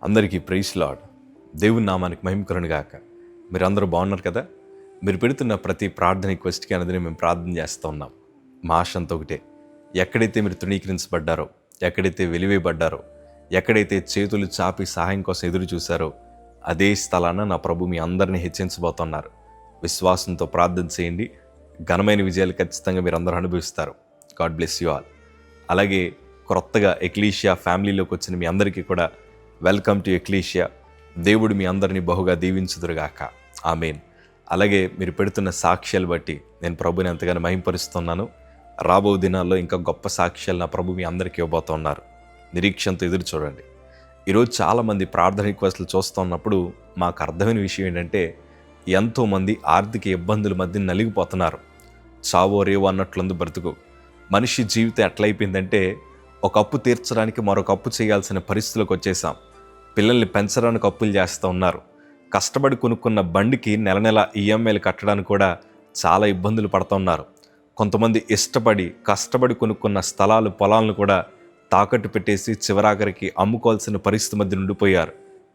అందరికీ praise lord. దేవుని నామానికి మహిమ కలుగును గాక. మీరందరూ బాగున్నారు కదా? మీరు పెడుతున్న ప్రతి ప్రార్థన రిక్వెస్ట్కి అనేది మేము ప్రార్థన చేస్తూ ఉన్నాం. మా ఆశ అంతా ఒకటే, ఎక్కడైతే మీరు తృణీకరించబడ్డారో, ఎక్కడైతే వెలివేయబడ్డారో, ఎక్కడైతే చేతులు చాపి సహాయం కోసం ఎదురు చూశారో అదే స్థలాన నా ప్రభు మీ అందరినీ హెచ్చించబోతున్నారు. విశ్వాసంతో ప్రార్థన చేయండి. ఘనమైన విజయాలు ఖచ్చితంగా మీరు అందరూ అనుభవిస్తారు. God bless you all. అలాగే కొత్తగా ఎక్లీషియా ఫ్యామిలీలోకి వచ్చిన మీ అందరికీ కూడా వెల్కమ్ టు ఎక్లీషియా. దేవుడు మీ అందరినీ బహుగా దీవించుదురుగాక. ఆమేన్. అలాగే మీరు పెడుతున్న సాక్ష్యాలు బట్టి నేను ప్రభుని ఎంతగానో మహింపరుస్తున్నాను. రాబో దినాల్లో ఇంకా గొప్ప సాక్ష్యాలు నా ప్రభు మీ అందరికీ ఇవ్వబోతున్నారు. నిరీక్షణతో ఎదురు చూడండి. ఈరోజు చాలామంది ప్రార్థన రిక్వెస్ట్లు చూస్తున్నప్పుడు మాకు అర్థమైన విషయం ఏంటంటే, ఎంతోమంది ఆర్థిక ఇబ్బందుల మధ్య నలిగిపోతున్నారు. చావో రేవో అన్నట్లుంది బ్రతుకు. మనిషి జీవితం ఎట్లయిపోయిందంటే, ఒక అప్పు తీర్చడానికి మరొక అప్పు చేయాల్సిన పరిస్థితులకు వచ్చేసాం. పిల్లల్ని పెంచడానికి అప్పులు చేస్తూ ఉన్నారు. కష్టపడి కొనుక్కున్న బండికి నెల నెల ఈఎంఐలు కట్టడానికి కూడా చాలా ఇబ్బందులు పడుతున్నారు. కొంతమంది ఇష్టపడి కష్టపడి కొనుక్కున్న స్థలాలు పొలాలను కూడా తాకట్టు పెట్టేసి చివరాఖరికి అమ్ముకోవాల్సిన పరిస్థితి మధ్య ఉండిపోయారు.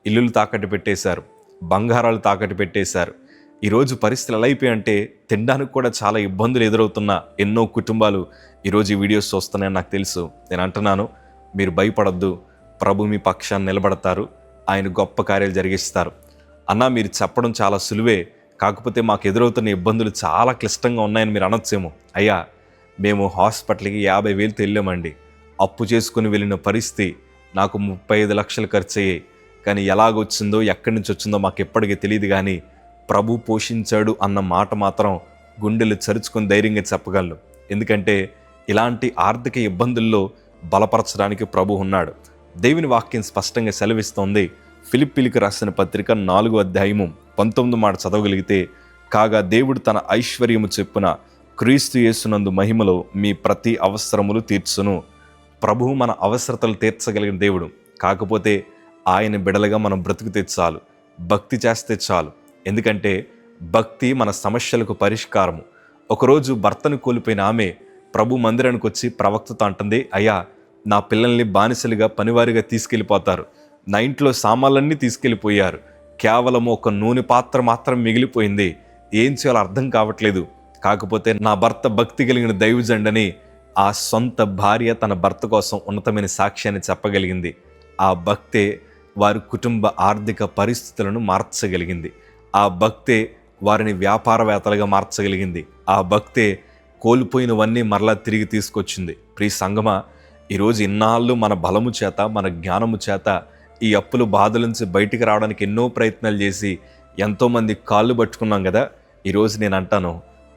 ఇల్లులు తాకట్టు పెట్టేశారు, బంగారాలు తాకట్టు పెట్టేశారు. ఈరోజు పరిస్థితులు ఎలా అయిపోయాయంటే, తినడానికి కూడా చాలా ఇబ్బందులు ఎదురవుతున్న ఎన్నో కుటుంబాలు ఈరోజు ఈ వీడియోస్ చూస్తున్నాయని నాకు తెలుసు. నేను అంటున్నాను, మీరు భయపడద్దు. ప్రభు మీ పక్షాన్ని నిలబడతారు. ఆయన గొప్ప కార్యాలు జరిగిస్తారు. అన్నా, మీరు చెప్పడం చాలా సులువే, కాకపోతే మాకు ఎదురవుతున్న ఇబ్బందులు చాలా క్లిష్టంగా ఉన్నాయని మీరు అనొచ్చేమో. అయ్యా, మేము హాస్పిటల్కి 50,000 వెళ్ళామండి. అప్పు చేసుకుని వెళ్ళిన పరిస్థితి. నాకు 35 లక్షలు ఖర్చు అయ్యాయి. కానీ ఎలాగొచ్చిందో ఎక్కడి నుంచి వచ్చిందో మాకు ఎప్పటికీ తెలియదు. కానీ ప్రభు పోషించాడు అన్న మాట మాత్రం గుండెలు చరుచుకొని ధైర్యంగా చెప్పగలను. ఎందుకంటే ఇలాంటి ఆర్థిక ఇబ్బందుల్లో బలపరచడానికి ప్రభు ఉన్నాడు. దేవుని వాక్యం స్పష్టంగా సెలవిస్తోంది. ఫిలిప్పీలకు రాసిన పత్రిక 4వ అధ్యాయము 19 మాట చదవగలిగితే, కాగా దేవుడు తన ఐశ్వర్యము చెప్పున క్రీస్తు యేసునందు మహిమలో మీ ప్రతి అవసరములు తీర్చును. ప్రభువు మన అవసరతలు తీర్చగలిగిన దేవుడు. కాకపోతే ఆయన బిడలుగా మనం బ్రతుకుతే చాలు, భక్తి చేస్తే చాలు. ఎందుకంటే భక్తి మన సమస్యలకు పరిష్కారము. ఒకరోజు భర్తను కోల్పోయిన ఆమె ప్రభు మందిరానికి వచ్చి ప్రవక్తతో అంటుంది, అయ్యా, నా పిల్లల్ని బానిసలుగా పనివారిగా తీసుకెళ్ళిపోతారు. నా ఇంట్లో సామాన్లన్నీ తీసుకెళ్ళిపోయారు. కేవలం ఒక నూనె పాత్ర మాత్రం మిగిలిపోయింది. ఏం చేయాలో అర్థం కావట్లేదు. కాకపోతే నా భర్త భక్తి కలిగిన దైవజండని ఆ సొంత భార్య తన భర్త కోసం ఉన్నతమైన సాక్ష్యాన్ని చెప్పగలిగింది. ఆ భక్తే వారి కుటుంబ ఆర్థిక పరిస్థితులను మార్చగలిగింది. ఆ భక్తే వారిని వ్యాపారవేత్తలుగా మార్చగలిగింది. ఆ భక్తే కోల్పోయినవన్నీ మరలా తిరిగి తీసుకొచ్చింది. ప్రియ సంగమా, ఈరోజు ఇన్నాళ్ళు మన బలము చేత, మన జ్ఞానము చేత ఈ అప్పుల బాధల నుంచి బయటికి రావడానికి ఎన్నో ప్రయత్నాలు చేసి ఎంతోమంది కాళ్ళు పట్టుకున్నాం కదా. ఈరోజు నేను అంటాను,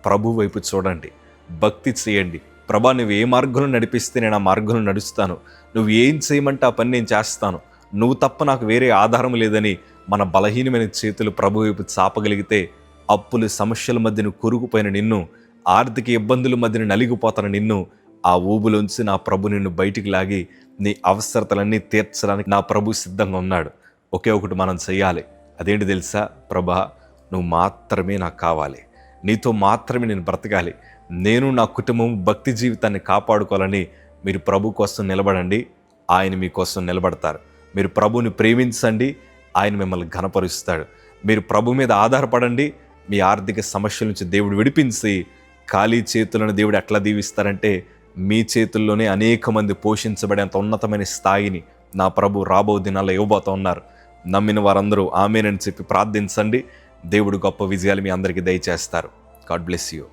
ప్రభు వైపు చూడండి, భక్తి చేయండి. ప్రభా, నువ్వు ఏ మార్గంలో నడిపిస్తే నేను ఆ మార్గంలో నడుస్తాను. నువ్వు ఏం చేయమంటే ఆ పని నేను చేస్తాను. నువ్వు తప్ప నాకు వేరే ఆధారం లేదని మన బలహీనమైన చేతులు ప్రభు వైపు చాపగలిగితే, అప్పులు సమస్యల మధ్యన కూరుకుపోయిన నిన్ను, ఆర్థిక ఇబ్బందుల మధ్యన నలిగిపోతున్న నిన్ను ఆ ఊబులోంచి నా ప్రభు నిన్ను బయటికి లాగి నీ అవసరతలన్నీ తీర్చడానికి నా ప్రభు సిద్ధంగా ఉన్నాడు. ఒకే ఒకటి మనం చెయ్యాలి. అదేంటి తెలుసా? ప్రభా, నువ్వు మాత్రమే నాకు కావాలి. నీతో మాత్రమే నేను బ్రతకాలి. నేను నా కుటుంబం భక్తి జీవితాన్ని కాపాడుకోవాలని మీరు ప్రభు కోసం నిలబడండి. ఆయన మీకోసం నిలబడతారు. మీరు ప్రభుని ప్రేమించండి, ఆయన మిమ్మల్ని ఘనపరుస్తాడు. మీరు ప్రభు మీద ఆధారపడండి. మీ ఆర్థిక సమస్యల నుంచి దేవుడు విడిపించి ఖాళీ చేతులను దేవుడు ఎట్లా దీవిస్తారంటే, మీ చేతుల్లోనే అనేక మంది పోషించబడేంత ఉన్నతమైన స్థాయిని నా ప్రభు రాబో దినాల్లో ఇవ్వబోతూ ఉన్నారు. నమ్మిన వారందరూ ఆమేనని చెప్పి ప్రార్థించండి. దేవుడు గొప్ప విజయాలు మీ అందరికీ దయచేస్తారు. God bless you.